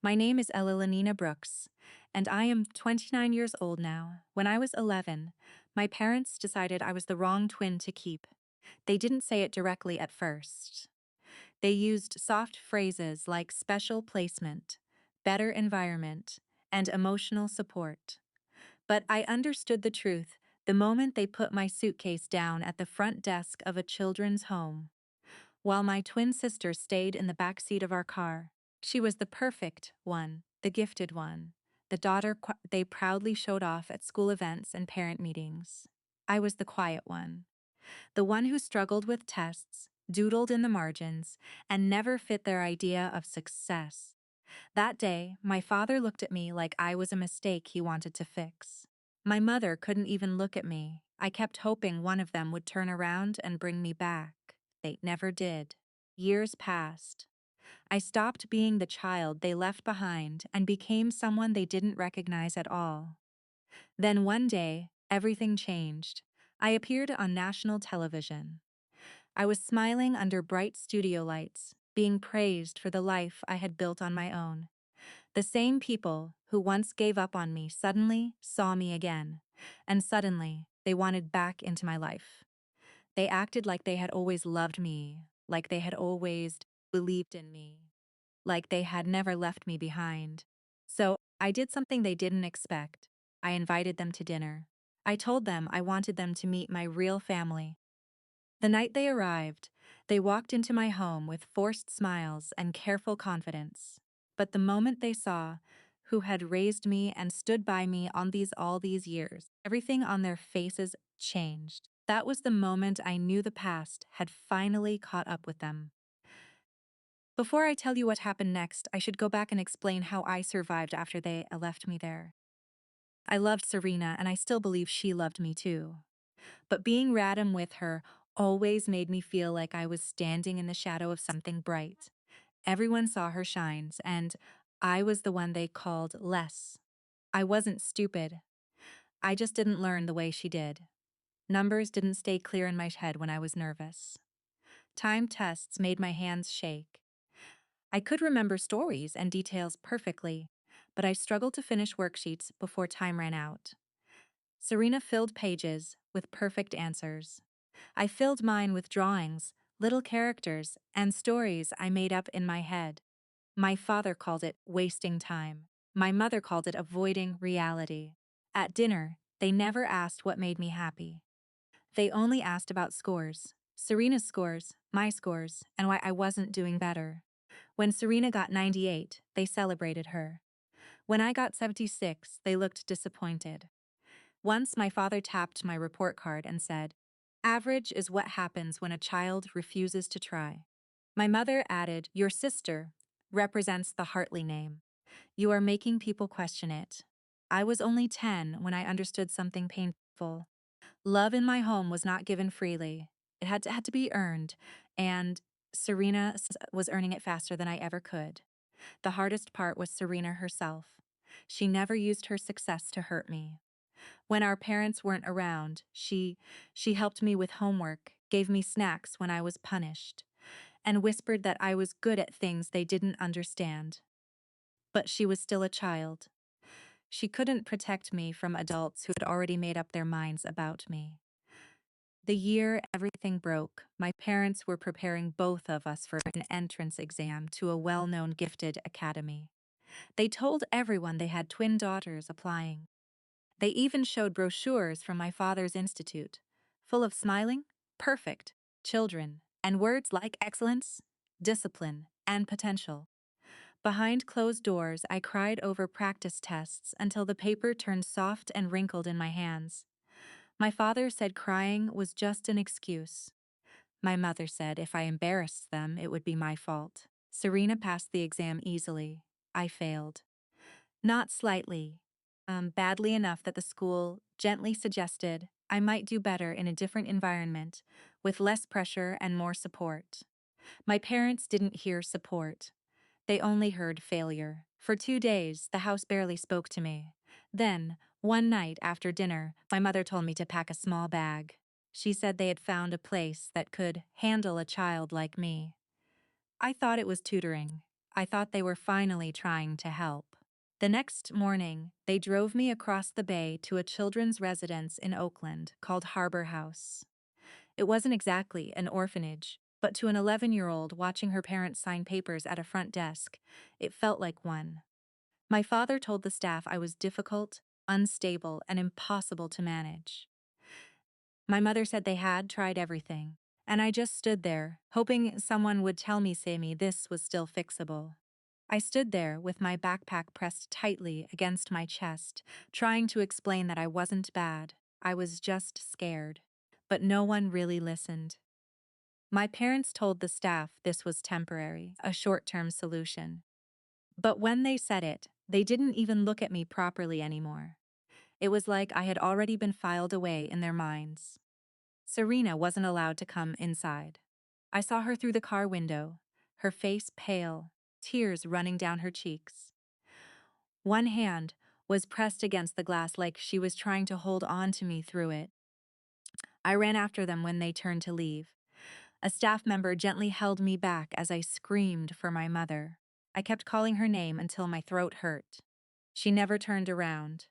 My name is Elanina Brooks, and I am 29 years old now. When I was 11, my parents decided I was the wrong twin to keep. They didn't say it directly at first. They used soft phrases like special placement, better environment, and emotional support. But I understood the truth the moment they put my suitcase down at the front desk of a children's home. While my twin sister stayed in the back seat of our car, she was the perfect one, the gifted one, the daughter they proudly showed off at school events and parent meetings. I was the quiet one, the one who struggled with tests, doodled in the margins, and never fit their idea of success. That day, my father looked at me like I was a mistake he wanted to fix. My mother couldn't even look at me. I kept hoping one of them would turn around and bring me back. They never did. Years passed. I stopped being the child they left behind and became someone they didn't recognize at all. Then one day, everything changed. I appeared on national television. I was smiling under bright studio lights, being praised for the life I had built on my own. The same people who once gave up on me suddenly saw me again, and suddenly they wanted back into my life. They acted like they had always loved me, like they had always believed in me, like they had never left me behind. So I did something they didn't expect. I invited them to dinner. I told them I wanted them to meet my real family. The night they arrived, they walked into my home with forced smiles and careful confidence. But the moment they saw who had raised me and stood by me on all these years, everything on their faces changed. That was the moment I knew the past had finally caught up with them. Before I tell you what happened next, I should go back and explain how I survived after they left me there. I loved Serena, and I still believe she loved me too. But being random with her always made me feel like I was standing in the shadow of something bright. Everyone saw her shines, and I was the one they called less. I wasn't stupid. I just didn't learn the way she did. Numbers didn't stay clear in my head when I was nervous. Time tests made my hands shake. I could remember stories and details perfectly, but I struggled to finish worksheets before time ran out. Serena filled pages with perfect answers. I filled mine with drawings, little characters, and stories I made up in my head. My father called it wasting time. My mother called it avoiding reality. At dinner, they never asked what made me happy. They only asked about scores. Serena's scores, my scores, and why I wasn't doing better. When Serena got 98, they celebrated her. When I got 76, they looked disappointed. Once my father tapped my report card and said, "Average is what happens when a child refuses to try." My mother added, "Your sister represents the Hartley name. You are making people question it." I was only 10 when I understood something painful. Love in my home was not given freely. It had to be earned, and was earning it faster than I ever could. The hardest part was Serena herself. She never used her success to hurt me. When our parents weren't around, she helped me with homework, gave me snacks when I was punished, and whispered that I was good at things they didn't understand. But she was still a child. She couldn't protect me from adults who had already made up their minds about me. The year everything broke, my parents were preparing both of us for an entrance exam to a well-known gifted academy. They told everyone they had twin daughters applying. They even showed brochures from my father's institute, full of smiling, perfect children, and words like excellence, discipline, and potential. Behind closed doors, I cried over practice tests until the paper turned soft and wrinkled in my hands. My father said crying was just an excuse. My mother said if I embarrassed them, it would be my fault. Serena passed the exam easily. I failed. Not slightly. Badly enough that the school gently suggested I might do better in a different environment, with less pressure and more support. My parents didn't hear support. They only heard failure. For 2 days, the house barely spoke to me. Then, one night after dinner, my mother told me to pack a small bag. She said they had found a place that could handle a child like me. I thought it was tutoring. I thought they were finally trying to help. The next morning, they drove me across the bay to a children's residence in Oakland called Harbor House. It wasn't exactly an orphanage, but to an 11-year-old watching her parents sign papers at a front desk, it felt like one. My father told the staff I was difficult, unstable, and impossible to manage. My mother said they had tried everything, and I just stood there, hoping someone would tell me, this was still fixable. I stood there with my backpack pressed tightly against my chest, trying to explain that I wasn't bad, I was just scared. But no one really listened. My parents told the staff this was temporary, a short-term solution. But when they said it, they didn't even look at me properly anymore. It was like I had already been filed away in their minds. Serena wasn't allowed to come inside. I saw her through the car window, her face pale, tears running down her cheeks. One hand was pressed against the glass like she was trying to hold on to me through it. I ran after them when they turned to leave. A staff member gently held me back as I screamed for my mother. I kept calling her name until my throat hurt. She never turned around.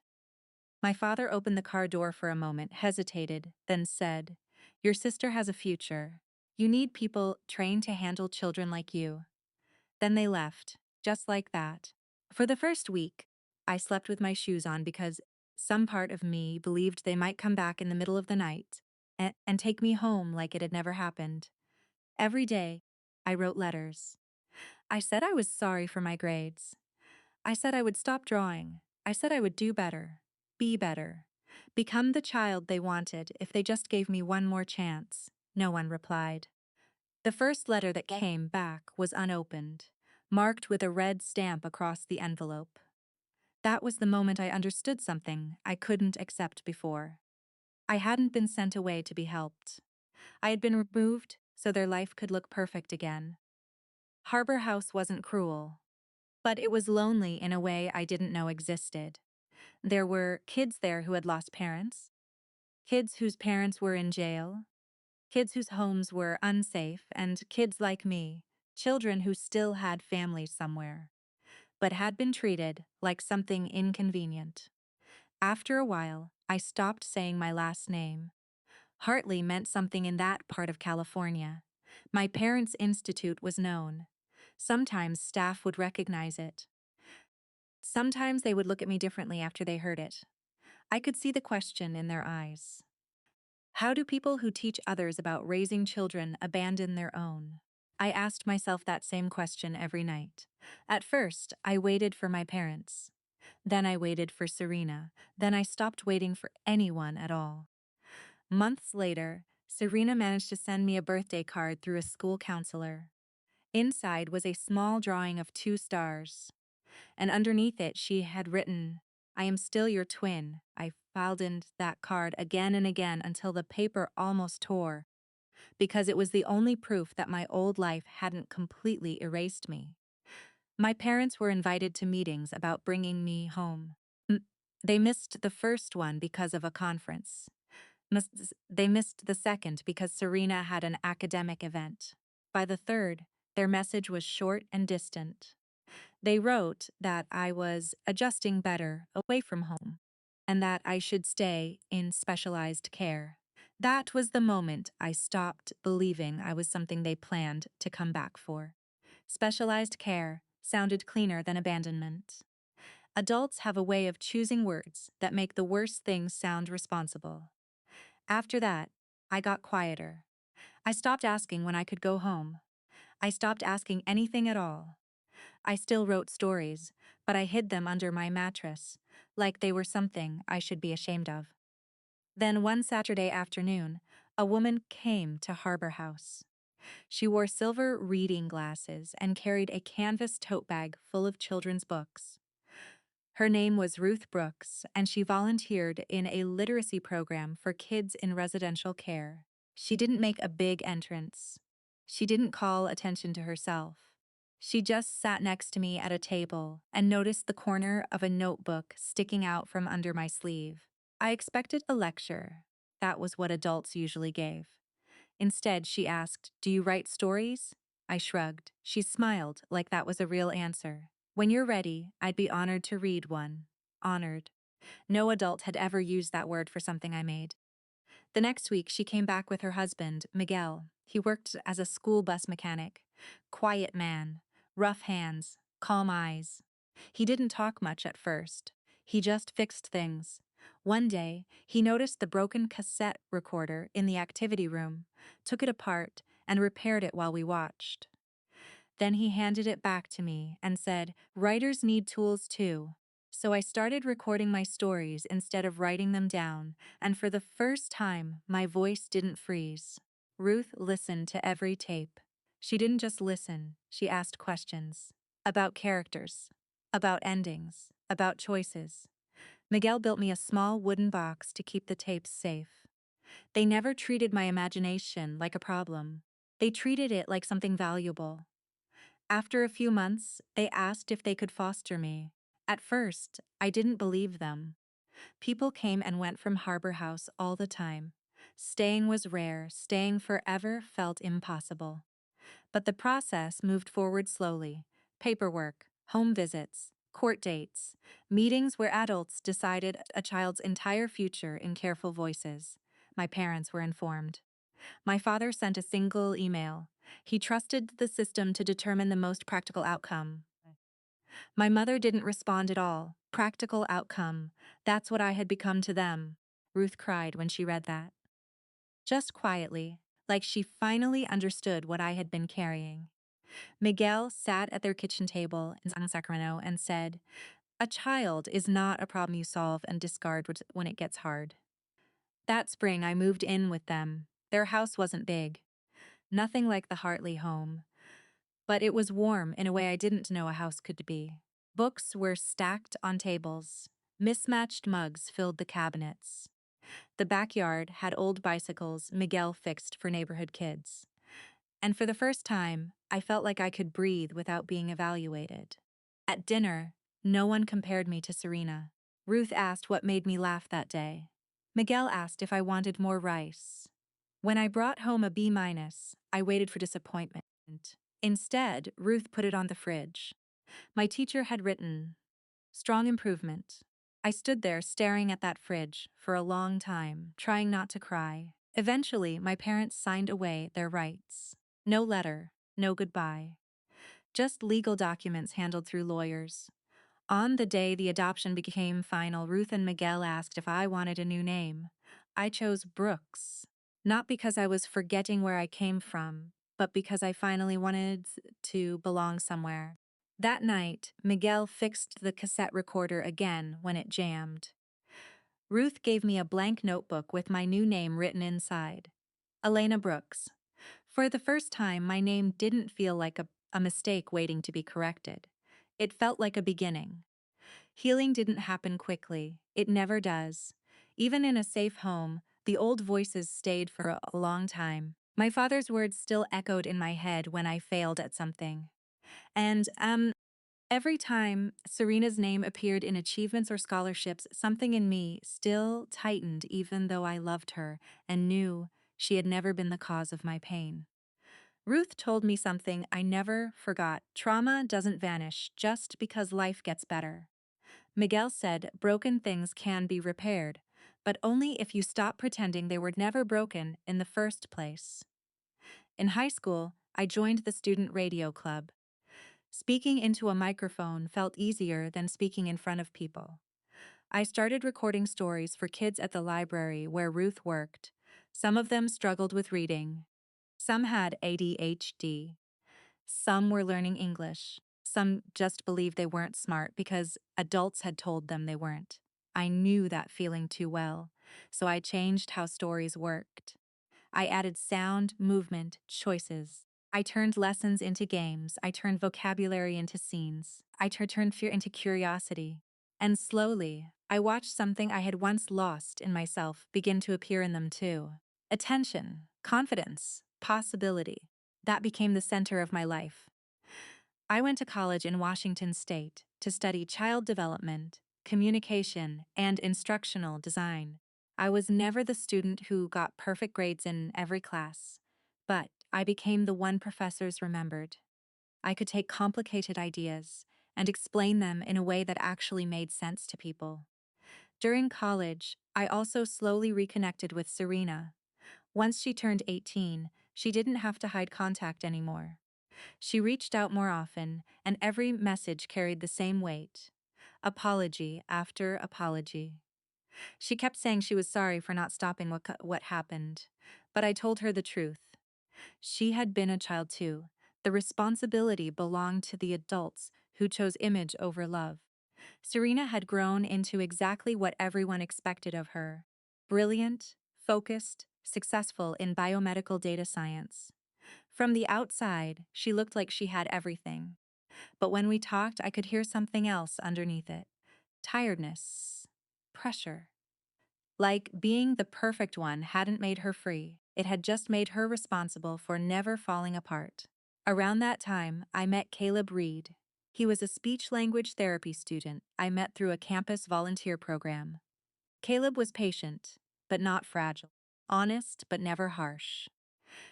My father opened the car door for a moment, hesitated, then said, "Your sister has a future. You need people trained to handle children like you." Then they left, just like that. For the first week, I slept with my shoes on because some part of me believed they might come back in the middle of the night and take me home like it had never happened. Every day, I wrote letters. I said I was sorry for my grades. I said I would stop drawing. I said I would do better, be better, become the child they wanted if they just gave me one more chance. No one replied. The first letter that came back was unopened, marked with a red stamp across the envelope. That was the moment I understood something I couldn't accept before. I hadn't been sent away to be helped. I had been removed so their life could look perfect again. Harbor House wasn't cruel, but it was lonely in a way I didn't know existed. There were kids there who had lost parents, kids whose parents were in jail, kids whose homes were unsafe, and kids like me, children who still had families somewhere, but had been treated like something inconvenient. After a while, I stopped saying my last name. Hartley meant something in that part of California. My parents' institute was known. Sometimes staff would recognize it. Sometimes they would look at me differently after they heard it. I could see the question in their eyes. How do people who teach others about raising children abandon their own? I asked myself that same question every night. At first, I waited for my parents. Then I waited for Serena. Then I stopped waiting for anyone at all. Months later, Serena managed to send me a birthday card through a school counselor. Inside was a small drawing of 2 stars, and underneath it she had written, "I am still your twin." I filed in that card again and again until the paper almost tore, because it was the only proof that my old life hadn't completely erased me. My parents were invited to meetings about bringing me home. They missed the first one because of a conference. They missed the second because Serena had an academic event. By the third, their message was short and distant. They wrote that I was adjusting better away from home and that I should stay in specialized care. That was the moment I stopped believing I was something they planned to come back for. Specialized care sounded cleaner than abandonment. Adults have a way of choosing words that make the worst things sound responsible. After that, I got quieter. I stopped asking when I could go home. I stopped asking anything at all. I still wrote stories, but I hid them under my mattress, like they were something I should be ashamed of. Then one Saturday afternoon, a woman came to Harbor House. She wore silver reading glasses and carried a canvas tote bag full of children's books. Her name was Ruth Brooks, and she volunteered in a literacy program for kids in residential care. She didn't make a big entrance. She didn't call attention to herself. She just sat next to me at a table and noticed the corner of a notebook sticking out from under my sleeve. I expected a lecture. That was what adults usually gave. Instead, she asked, "Do you write stories?" I shrugged. She smiled like that was a real answer. When you're ready, I'd be honored to read one. Honored. No adult had ever used that word for something I made. The next week, she came back with her husband, Miguel. He worked as a school bus mechanic. Quiet man, rough hands, calm eyes. He didn't talk much at first. He just fixed things. One day, he noticed the broken cassette recorder in the activity room, took it apart, and repaired it while we watched. Then he handed it back to me and said, "Writers need tools too." So I started recording my stories instead of writing them down, and for the first time, my voice didn't freeze. Ruth listened to every tape. She didn't just listen, she asked questions. About characters, about endings, about choices. Miguel built me a small wooden box to keep the tapes safe. They never treated my imagination like a problem. They treated it like something valuable. After a few months, they asked if they could foster me. At first, I didn't believe them. People came and went from Harbor House all the time. Staying was rare, staying forever felt impossible. But the process moved forward slowly. Paperwork, home visits, court dates, meetings where adults decided a child's entire future in careful voices. My parents were informed. My father sent a single email. He trusted the system to determine the most practical outcome. My mother didn't respond at all. Practical outcome. That's what I had become to them. Ruth cried when she read that. Just quietly, like she finally understood what I had been carrying. Miguel sat at their kitchen table in San Sacramento and said, "A child is not a problem you solve and discard when it gets hard." That spring, I moved in with them. Their house wasn't big. Nothing like the Hartley home. But it was warm in a way I didn't know a house could be. Books were stacked on tables. Mismatched mugs filled the cabinets. The backyard had old bicycles Miguel fixed for neighborhood kids. And for the first time, I felt like I could breathe without being evaluated. At dinner, no one compared me to Serena. Ruth asked what made me laugh that day. Miguel asked if I wanted more rice. When I brought home a B-, I waited for disappointment. Instead, Ruth put it on the fridge. My teacher had written, "Strong improvement." I stood there staring at that fridge for a long time, trying not to cry. Eventually, my parents signed away their rights. No letter, no goodbye. Just legal documents handled through lawyers. On the day the adoption became final, Ruth and Miguel asked if I wanted a new name. I chose Brooks, not because I was forgetting where I came from, but because I finally wanted to belong somewhere. That night, Miguel fixed the cassette recorder again when it jammed. Ruth gave me a blank notebook with my new name written inside. Elena Brooks. For the first time, my name didn't feel like a mistake waiting to be corrected. It felt like a beginning. Healing didn't happen quickly. It never does. Even in a safe home, the old voices stayed for a long time. My father's words still echoed in my head when I failed at something. And, every time Serena's name appeared in achievements or scholarships, something in me still tightened even though I loved her and knew she had never been the cause of my pain. Ruth told me something I never forgot. Trauma doesn't vanish just because life gets better. Miguel said broken things can be repaired, but only if you stop pretending they were never broken in the first place. In high school, I joined the student radio club. Speaking into a microphone felt easier than speaking in front of people. I started recording stories for kids at the library where Ruth worked. Some of them struggled with reading. Some had ADHD. Some were learning English. Some just believed they weren't smart because adults had told them they weren't. I knew that feeling too well, so I changed how stories worked. I added sound, movement, choices. I turned lessons into games. I turned vocabulary into scenes. I turned fear into curiosity. And slowly, I watched something I had once lost in myself begin to appear in them too. Attention, confidence, possibility. That became the center of my life. I went to college in Washington State to study child development, communication, and instructional design. I was never the student who got perfect grades in every class, but I became the one professors remembered. I could take complicated ideas and explain them in a way that actually made sense to people. During college, I also slowly reconnected with Serena. Once she turned 18, she didn't have to hide contact anymore. She reached out more often, and every message carried the same weight. Apology after apology. She kept saying she was sorry for not stopping what happened, but I told her the truth. She had been a child too. The responsibility belonged to the adults who chose image over love. Serena had grown into exactly what everyone expected of her: brilliant, focused, successful in biomedical data science. From the outside, she looked like she had everything. But when we talked, I could hear something else underneath it: tiredness, pressure. Like being the perfect one hadn't made her free, it had just made her responsible for never falling apart. Around that time, I met Caleb Reed. He was a speech-language therapy student I met through a campus volunteer program. Caleb was patient, but not fragile, honest, but never harsh.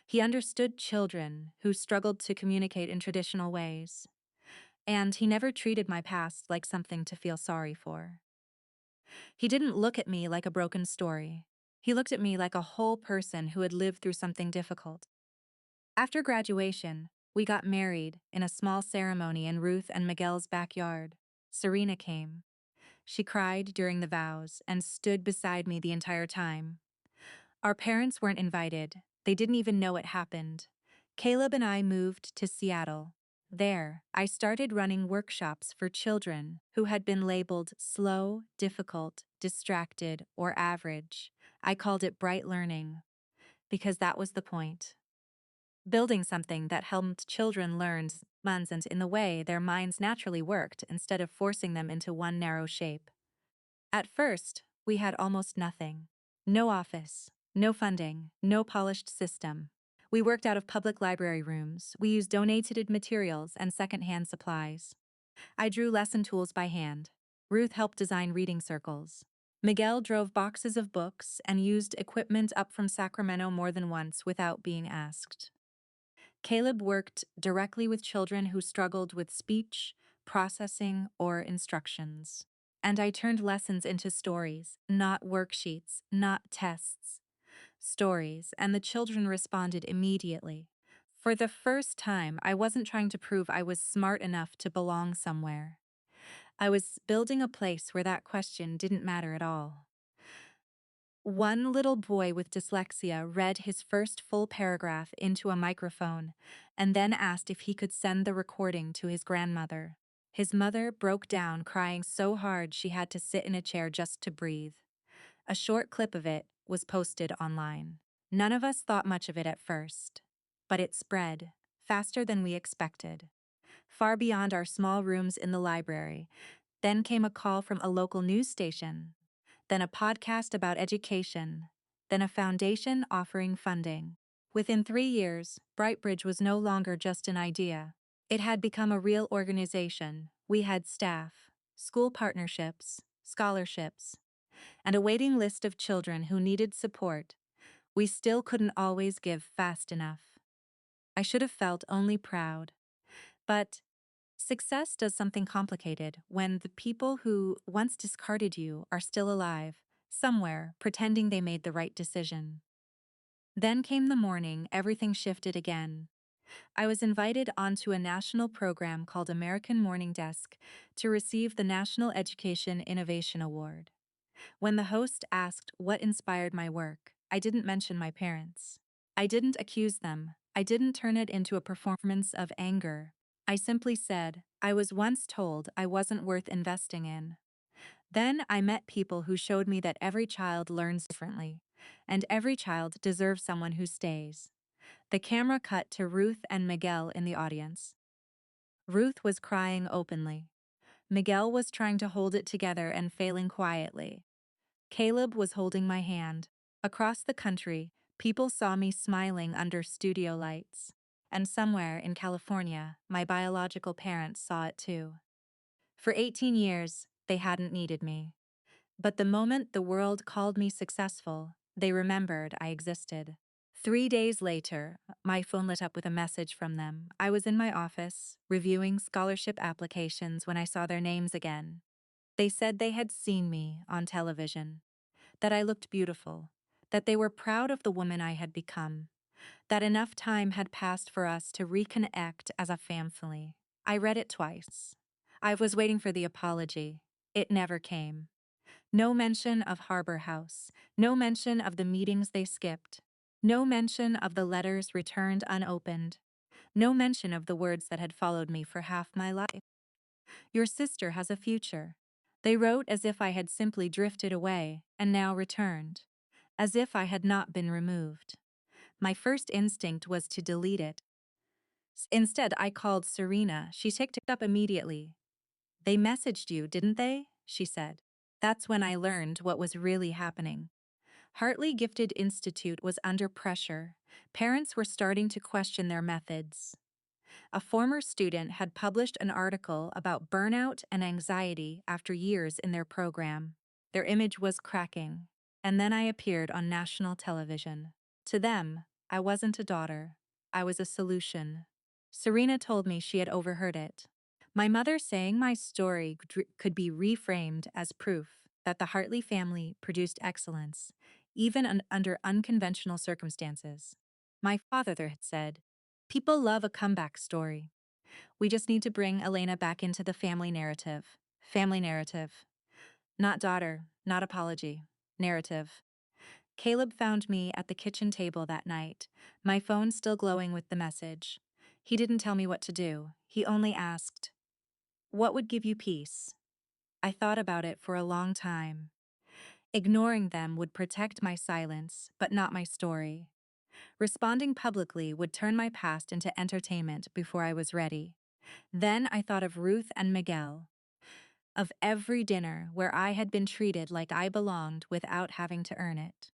He understood children who struggled to communicate in traditional ways, and he never treated my past like something to feel sorry for. He didn't look at me like a broken story. He looked at me like a whole person who had lived through something difficult. After graduation, we got married in a small ceremony in Ruth and Miguel's backyard. Serena came. She cried during the vows and stood beside me the entire time. Our parents weren't invited. They didn't even know it happened. Caleb and I moved to Seattle. There, I started running workshops for children who had been labeled slow, difficult, distracted, or average. I called it bright learning, because that was the point. Building something that helped children learn and in the way their minds naturally worked instead of forcing them into one narrow shape. At first, we had almost nothing. No office, no funding, no polished system. We worked out of public library rooms. We used donated materials and secondhand supplies. I drew lesson tools by hand. Ruth helped design reading circles. Miguel drove boxes of books and used equipment up from Sacramento more than once without being asked. Caleb worked directly with children who struggled with speech, processing, or instructions. And I turned lessons into stories, not worksheets, not tests. Stories, and the children responded immediately. For the first time, I wasn't trying to prove I was smart enough to belong somewhere. I was building a place where that question didn't matter at all. One little boy with dyslexia read his first full paragraph into a microphone and then asked if he could send the recording to his grandmother. His mother broke down, crying so hard she had to sit in a chair just to breathe. A short clip of it was posted online. None of us thought much of it at first, but it spread faster than we expected. Far beyond our small rooms in the library, then came a call from a local news station, then a podcast about education, then a foundation offering funding. Within 3 years, Brightbridge was no longer just an idea. It had become a real organization. We had staff, school partnerships, scholarships, and a waiting list of children who needed support. We still couldn't always give fast enough. I should have felt only proud. But success does something complicated when the people who once discarded you are still alive, somewhere, pretending they made the right decision. Then came the morning everything shifted again. I was invited onto a national program called American Morning Desk to receive the National Education Innovation Award. When the host asked what inspired my work, I didn't mention my parents. I didn't accuse them. I didn't turn it into a performance of anger. I simply said, I was once told I wasn't worth investing in. Then I met people who showed me that every child learns differently, and every child deserves someone who stays. The camera cut to Ruth and Miguel in the audience. Ruth was crying openly. Miguel was trying to hold it together and failing quietly. Caleb was holding my hand. Across the country, people saw me smiling under studio lights. And somewhere in California, my biological parents saw it too. For 18 years, they hadn't needed me. But the moment the world called me successful, they remembered I existed. 3 days later, my phone lit up with a message from them. I was in my office, reviewing scholarship applications when I saw their names again. They said they had seen me on television, that I looked beautiful, that they were proud of the woman I had become, that enough time had passed for us to reconnect as a family. I read it twice. I was waiting for the apology. It never came. No mention of Harbor House, no mention of the meetings they skipped, no mention of the letters returned unopened, no mention of the words that had followed me for half my life. Your sister has a future. They wrote as if I had simply drifted away and now returned, as if I had not been removed. My first instinct was to delete it. Instead, I called Serena. She picked it up immediately. They messaged you, didn't they? She said. That's when I learned what was really happening. Hartley Gifted Institute was under pressure. Parents were starting to question their methods. A former student had published an article about burnout and anxiety after years in their program. Their image was cracking. And then I appeared on national television. To them, I wasn't a daughter. I was a solution. Serena told me she had overheard it. My mother saying my story could be reframed as proof that the Hartley family produced excellence, even under unconventional circumstances. My father had said, "People love a comeback story. We just need to bring Elena back into the family narrative." Family narrative. Not daughter, not apology. Narrative. Caleb found me at the kitchen table that night, my phone still glowing with the message. He didn't tell me what to do. He only asked, "What would give you peace?" I thought about it for a long time. Ignoring them would protect my silence, but not my story. Responding publicly would turn my past into entertainment before I was ready. Then I thought of Ruth and Miguel, of every dinner where I had been treated like I belonged without having to earn it,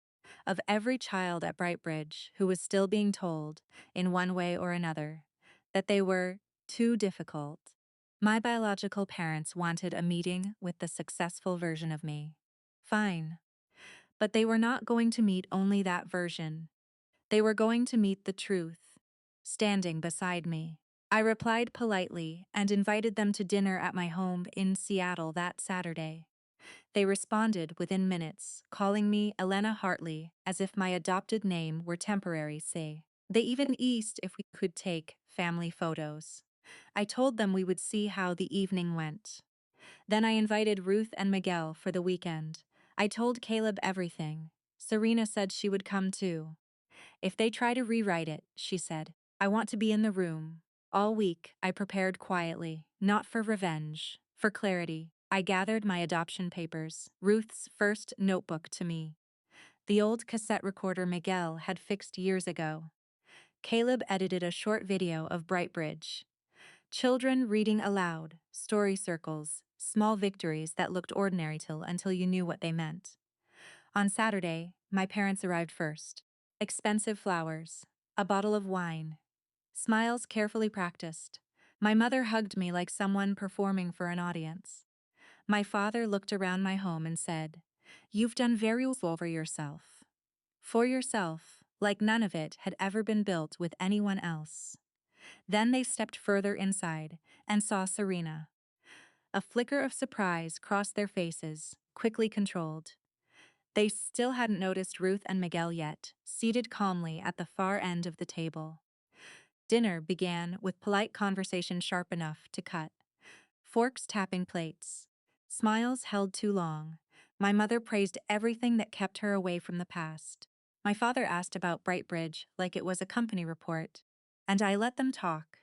of every child at Brightbridge who was still being told, in one way or another, that they were too difficult. My biological parents wanted a meeting with the successful version of me. Fine. But they were not going to meet only that version. They were going to meet the truth, standing beside me. I replied politely and invited them to dinner at my home in Seattle that Saturday. They responded within minutes, calling me Elena Hartley as if my adopted name were temporary, say. They even asked if we could take family photos. I told them we would see how the evening went. Then I invited Ruth and Miguel for the weekend. I told Caleb everything. Serena said she would come too. If they try to rewrite it, she said, I want to be in the room. All week, I prepared quietly, not for revenge, for clarity. I gathered my adoption papers, Ruth's first notebook to me. The old cassette recorder Miguel had fixed years ago. Caleb edited a short video of Brightbridge. Children reading aloud, story circles, small victories that looked ordinary until you knew what they meant. On Saturday, my parents arrived first. Expensive flowers, a bottle of wine, smiles carefully practiced. My mother hugged me like someone performing for an audience. My father looked around my home and said, "You've done very well for yourself." For yourself, like none of it had ever been built with anyone else. Then they stepped further inside and saw Serena. A flicker of surprise crossed their faces, quickly controlled. They still hadn't noticed Ruth and Miguel yet, seated calmly at the far end of the table. Dinner began with polite conversation sharp enough to cut. Forks tapping plates. Smiles held too long. My mother praised everything that kept her away from the past. My father asked about Brightbridge like it was a company report. And I let them talk.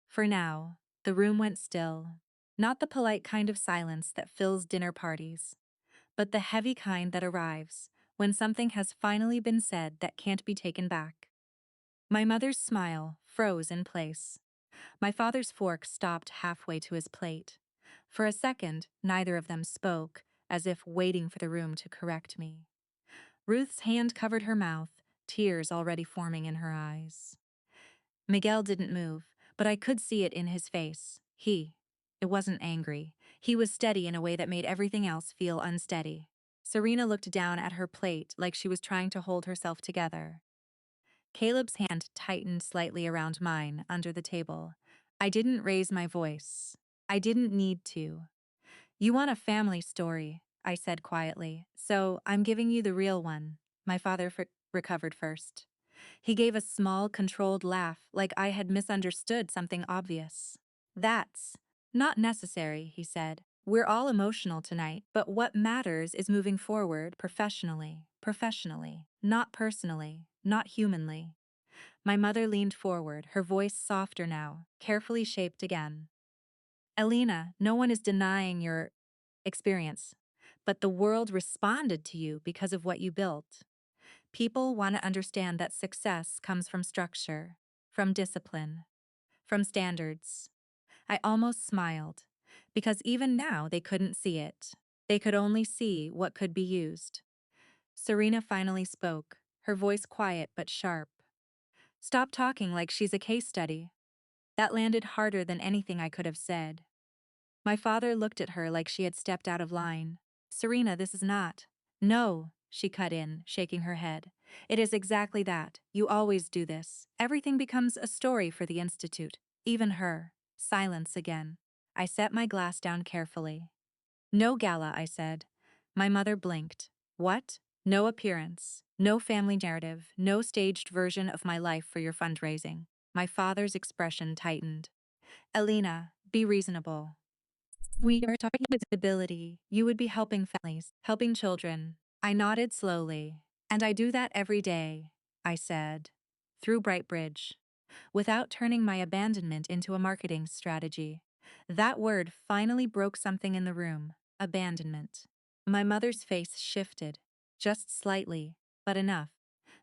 For now, the room went still. Not the polite kind of silence that fills dinner parties, but the heavy kind that arrives when something has finally been said that can't be taken back. My mother's smile froze in place. My father's fork stopped halfway to his plate. For a second, neither of them spoke, as if waiting for the room to correct me. Ruth's hand covered her mouth, tears already forming in her eyes. Miguel didn't move, but I could see it in his face. It wasn't angry. He was steady in a way that made everything else feel unsteady. Serena looked down at her plate like she was trying to hold herself together. Caleb's hand tightened slightly around mine under the table. I didn't raise my voice. I didn't need to. You want a family story, I said quietly, so I'm giving you the real one. My father recovered first. He gave a small, controlled laugh, like I had misunderstood something obvious. That's not necessary, he said. We're all emotional tonight, but what matters is moving forward professionally, not personally, not humanly. My mother leaned forward, her voice softer now, carefully shaped again. Elena, no one is denying your experience, but the world responded to you because of what you built. People want to understand that success comes from structure, from discipline, from standards. I almost smiled, because even now they couldn't see it. They could only see what could be used. Serena finally spoke, her voice quiet but sharp. Stop talking like she's a case study. That landed harder than anything I could have said. My father looked at her like she had stepped out of line. Serena, this is not. No, she cut in, shaking her head. It is exactly that. You always do this. Everything becomes a story for the Institute. Even her. Silence again. I set my glass down carefully. No gala, I said. My mother blinked. What? No appearance. No family narrative. No staged version of my life for your fundraising. My father's expression tightened. Elena, be reasonable. We are talking about stability. You would be helping families, helping children. I nodded slowly. And I do that every day, I said. Through Brightbridge. Without turning my abandonment into a marketing strategy. That word finally broke something in the room. Abandonment. My mother's face shifted. Just slightly, but enough.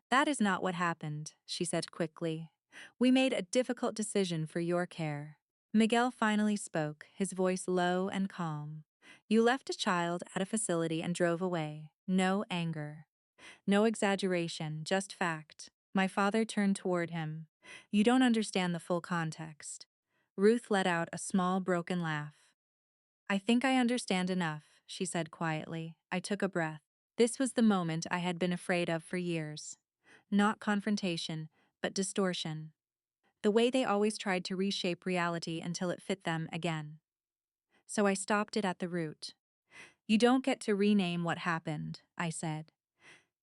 That is not what happened, she said quickly. We made a difficult decision for your care. Miguel finally spoke, his voice low and calm. You left a child at a facility and drove away. No anger. No exaggeration, just fact. My father turned toward him. You don't understand the full context. Ruth let out a small broken laugh. I think I understand enough, she said quietly. I took a breath. This was the moment I had been afraid of for years. Not confrontation, but distortion. The way they always tried to reshape reality until it fit them again. So I stopped it at the root. You don't get to rename what happened, I said.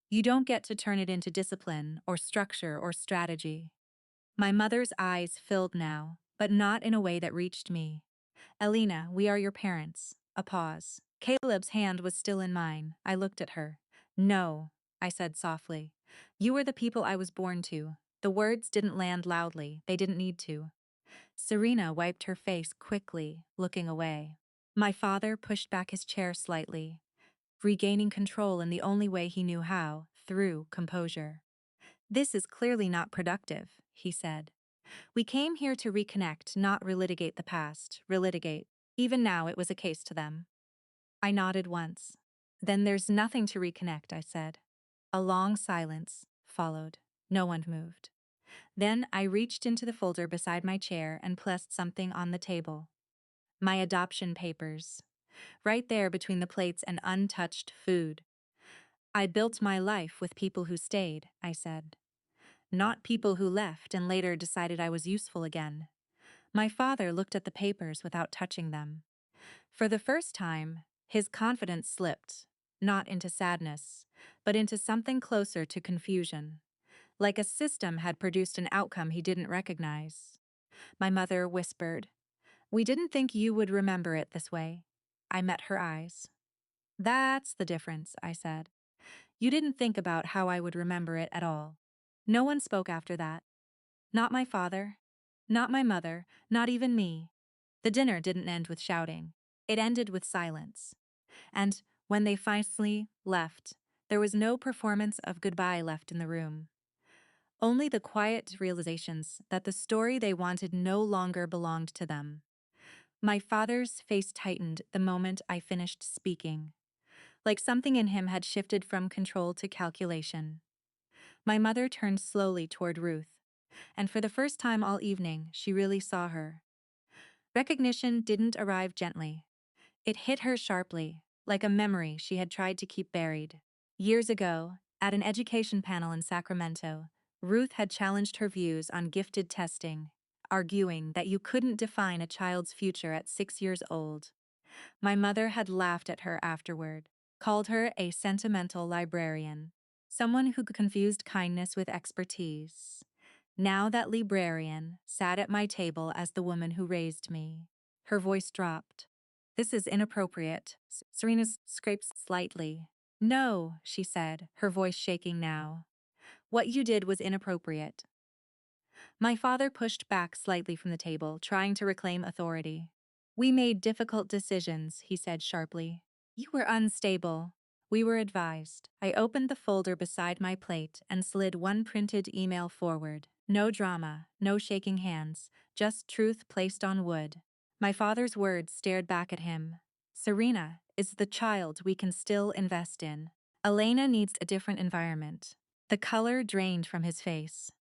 You don't get to turn it into discipline or structure or strategy. My mother's eyes filled now, but not in a way that reached me. Elena, we are your parents. A pause. Caleb's hand was still in mine. I looked at her. No, I said softly. You were the people I was born to. The words didn't land loudly. They didn't need to. Serena wiped her face quickly, looking away. My father pushed back his chair slightly, regaining control in the only way he knew how, through composure. This is clearly not productive, he said. We came here to reconnect, not relitigate the past, relitigate. Even now it was a case to them. I nodded once. Then there's nothing to reconnect, I said. A long silence followed. No one moved. Then I reached into the folder beside my chair and placed something on the table. My adoption papers. Right there between the plates and untouched food. I built my life with people who stayed, I said. Not people who left and later decided I was useful again. My father looked at the papers without touching them. For the first time, his confidence slipped, not into sadness, but into something closer to confusion. Like a system had produced an outcome he didn't recognize. My mother whispered, "We didn't think you would remember it this way." I met her eyes. "That's the difference," I said. "You didn't think about how I would remember it at all." No one spoke after that. Not my father, not my mother, not even me. The dinner didn't end with shouting. It ended with silence. And when they finally left, there was no performance of goodbye left in the room. Only the quiet realizations that the story they wanted no longer belonged to them. My father's face tightened the moment I finished speaking, like something in him had shifted from control to calculation. My mother turned slowly toward Ruth, and for the first time all evening, she really saw her. Recognition didn't arrive gently. It hit her sharply, like a memory she had tried to keep buried. Years ago, at an education panel in Sacramento, Ruth had challenged her views on gifted testing, arguing that you couldn't define a child's future at 6 years old. My mother had laughed at her afterward, called her a sentimental librarian, someone who confused kindness with expertise. Now that librarian sat at my table as the woman who raised me. Her voice dropped. "This is inappropriate." Serena scraped slightly. "No," she said, her voice shaking now. "What you did was inappropriate." My father pushed back slightly from the table, trying to reclaim authority. "We made difficult decisions," he said sharply. "You were unstable. We were advised." I opened the folder beside my plate and slid one printed email forward. No drama, no shaking hands, just truth placed on wood. My father's words stared back at him. "Serena is the child we can still invest in. Elena needs a different environment." The color drained from his face.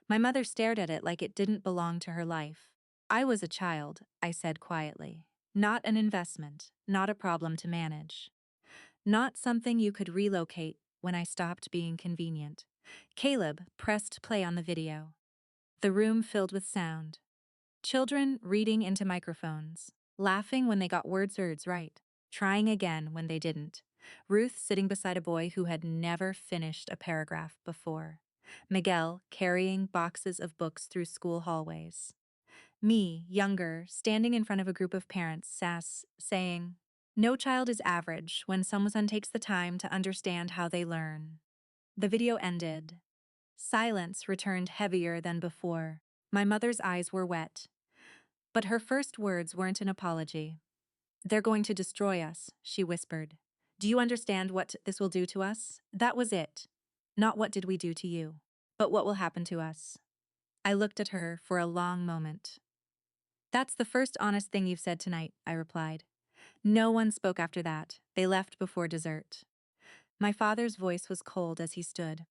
My mother stared at it like it didn't belong to her life. "I was a child," I said quietly. "Not an investment, not a problem to manage. Not something you could relocate when I stopped being convenient." Caleb pressed play on the video. The room filled with sound. Children reading into microphones, laughing when they got words right, trying again when they didn't. Ruth sitting beside a boy who had never finished a paragraph before. Miguel carrying boxes of books through school hallways. Me, younger, standing in front of a group of parents, saying, "No child is average when someone takes the time to understand how they learn." The video ended. Silence returned heavier than before. My mother's eyes were wet. But her first words weren't an apology. "They're going to destroy us," she whispered. "Do you understand what this will do to us?" That was it. Not what did we do to you, but what will happen to us. I looked at her for a long moment. "That's the first honest thing you've said tonight," I replied. No one spoke after that. They left before dessert. My father's voice was cold as he stood.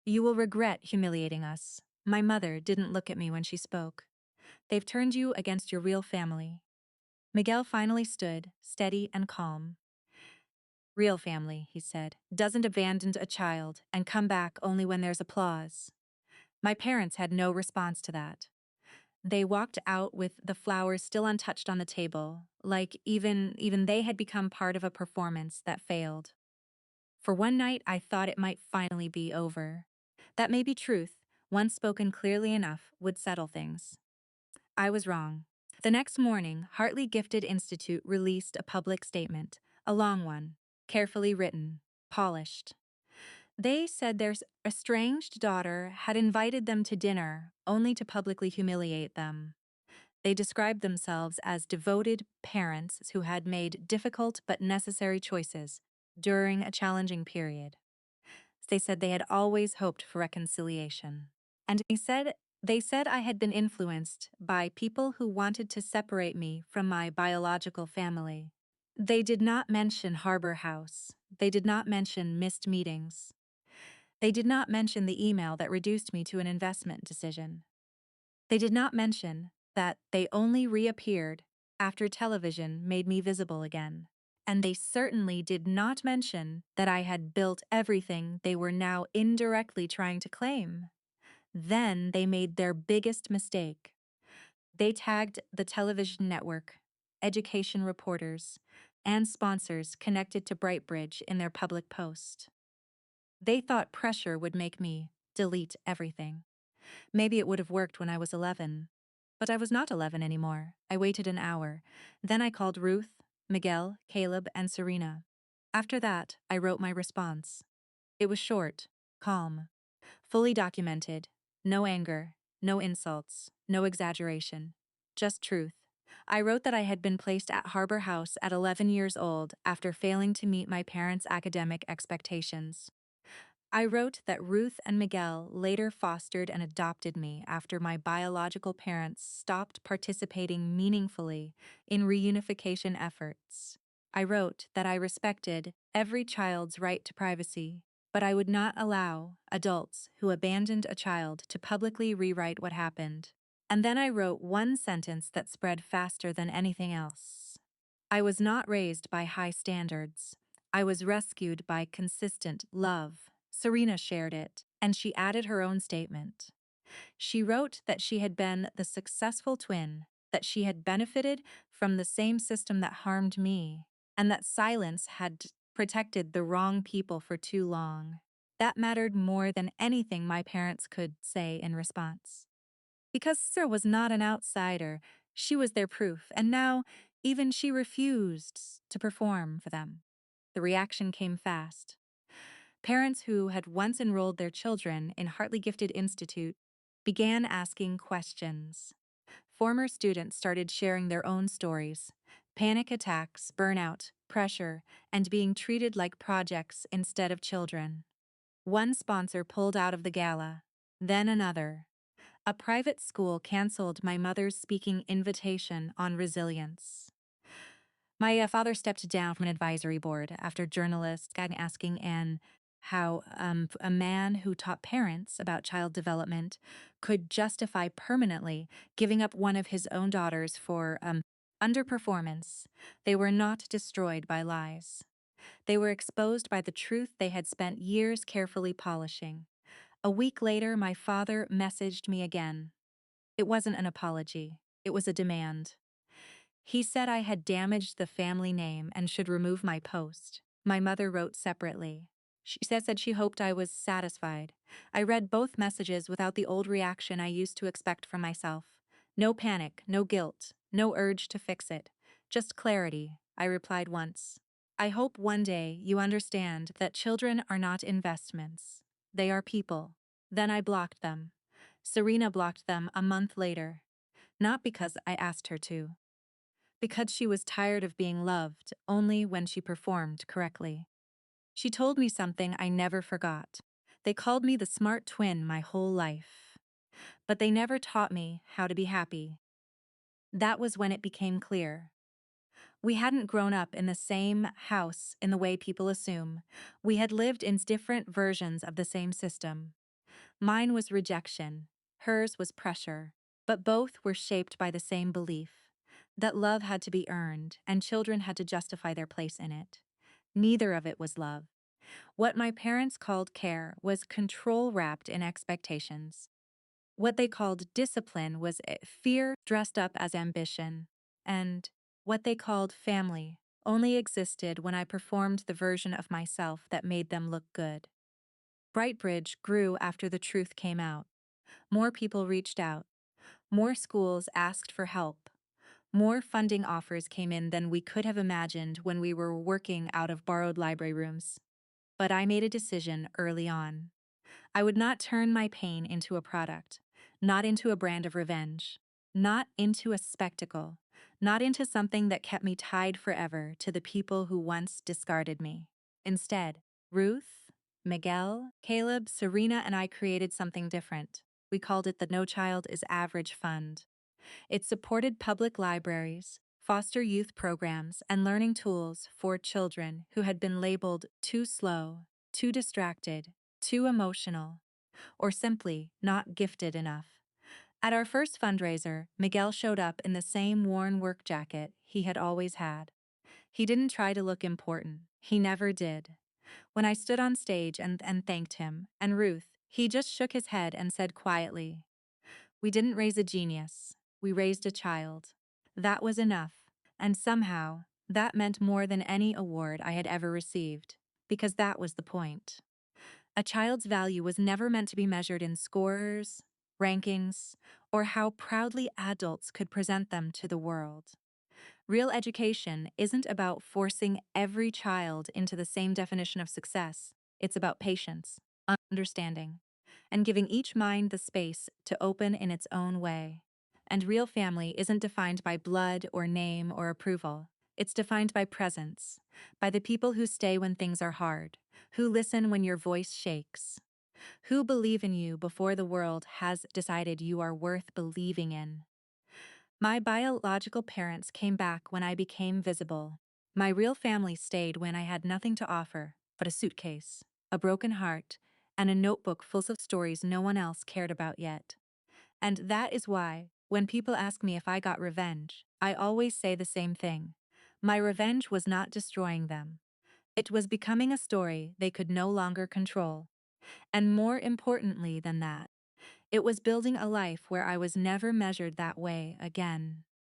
"You will regret humiliating us." My mother didn't look at me when she spoke. "They've turned you against your real family." Miguel finally stood, steady and calm. "Real family," he said, "doesn't abandon a child and come back only when there's applause." My parents had no response to that. They walked out with the flowers still untouched on the table, like even they had become part of a performance that failed. For one night, I thought it might finally be over. That maybe truth, once spoken clearly enough, would settle things. I was wrong. The next morning, Hartley Gifted Institute released a public statement, a long one, carefully written, polished. They said their estranged daughter had invited them to dinner, only to publicly humiliate them. They described themselves as devoted parents who had made difficult but necessary choices during a challenging period. They said they had always hoped for reconciliation. And they said I had been influenced by people who wanted to separate me from my biological family. They did not mention Harbor House. They did not mention missed meetings. They did not mention the email that reduced me to an investment decision. They did not mention that they only reappeared after television made me visible again. And they certainly did not mention that I had built everything they were now indirectly trying to claim. Then they made their biggest mistake. They tagged the television network, education reporters, and sponsors connected to Brightbridge in their public post. They thought pressure would make me delete everything. Maybe it would have worked when I was 11. But I was not 11 anymore. I waited an hour. Then I called Ruth, Miguel, Caleb, and Serena. After that, I wrote my response. It was short, calm, fully documented. No anger, no insults, no exaggeration. Just truth. I wrote that I had been placed at Harbor House at 11 years old after failing to meet my parents' academic expectations. I wrote that Ruth and Miguel later fostered and adopted me after my biological parents stopped participating meaningfully in reunification efforts. I wrote that I respected every child's right to privacy, but I would not allow adults who abandoned a child to publicly rewrite what happened. And then I wrote one sentence that spread faster than anything else. I was not raised by high standards. I was rescued by consistent love. Serena shared it, And she added her own statement. She wrote that she had been the successful twin, that she had benefited from the same system that harmed me, and that silence had protected the wrong people for too long. That mattered more than anything my parents could say in response. Because Sarah was not an outsider, she was their proof, and now even she refused to perform for them. The reaction came fast. Parents who had once enrolled their children in Hartley Gifted Institute began asking questions. Former students started sharing their own stories: panic attacks, burnout, pressure, and being treated like projects instead of children. One sponsor pulled out of the gala, then another. A private school canceled my mother's speaking invitation on resilience. My father stepped down from an advisory board after journalists got asking Anne how a man who taught parents about child development could justify permanently giving up one of his own daughters for underperformance. They were not destroyed by lies. They were exposed by the truth they had spent years carefully polishing. A week later, my father messaged me again. It wasn't an apology. It was a demand. He said I had damaged the family name and should remove my post. My mother wrote separately. She said she hoped I was satisfied. I read both messages without the old reaction I used to expect from myself. No panic, no guilt, no urge to fix it. Just clarity, I replied once. I hope one day you understand that children are not investments. They are people. Then I blocked them. Serena blocked them a month later. Not because I asked her to. Because she was tired of being loved only when she performed correctly. She told me something I never forgot. They called me the smart twin my whole life. But they never taught me how to be happy. That was when it became clear. We hadn't grown up in the same house in the way people assume. We had lived in different versions of the same system. Mine was rejection, hers was pressure, but both were shaped by the same belief: that love had to be earned and children had to justify their place in it. Neither of it was love. What my parents called care was control wrapped in expectations. What they called discipline was fear dressed up as ambition. And what they called family only existed when I performed the version of myself that made them look good. Brightbridge grew after the truth came out. More people reached out. More schools asked for help. More funding offers came in than we could have imagined when we were working out of borrowed library rooms. But I made a decision early on. I would not turn my pain into a product, not into a brand of revenge, not into a spectacle, not into something that kept me tied forever to the people who once discarded me. Instead, Ruth, Miguel, Caleb, Serena, and I created something different. We called it the No Child is Average Fund. It supported public libraries, foster youth programs, and learning tools for children who had been labeled too slow, too distracted, too emotional, or simply not gifted enough. At our first fundraiser, Miguel showed up in the same worn work jacket he had always had. He didn't try to look important. He never did. When I stood on stage and thanked him, and Ruth, he just shook his head and said quietly, "We didn't raise a genius. We raised a child." That was enough. And somehow, that meant more than any award I had ever received, because that was the point. A child's value was never meant to be measured in scores, rankings, or how proudly adults could present them to the world. Real education isn't about forcing every child into the same definition of success. It's about patience, understanding, and giving each mind the space to open in its own way. And real family isn't defined by blood or name or approval. It's defined by presence, by the people who stay when things are hard, who listen when your voice shakes, who believe in you before the world has decided you are worth believing in. My biological parents came back when I became visible. My real family stayed when I had nothing to offer but a suitcase, a broken heart, and a notebook full of stories no one else cared about yet. And that is why, when people ask me if I got revenge, I always say the same thing. My revenge was not destroying them. It was becoming a story they could no longer control. And more importantly than that, it was building a life where I was never measured that way again.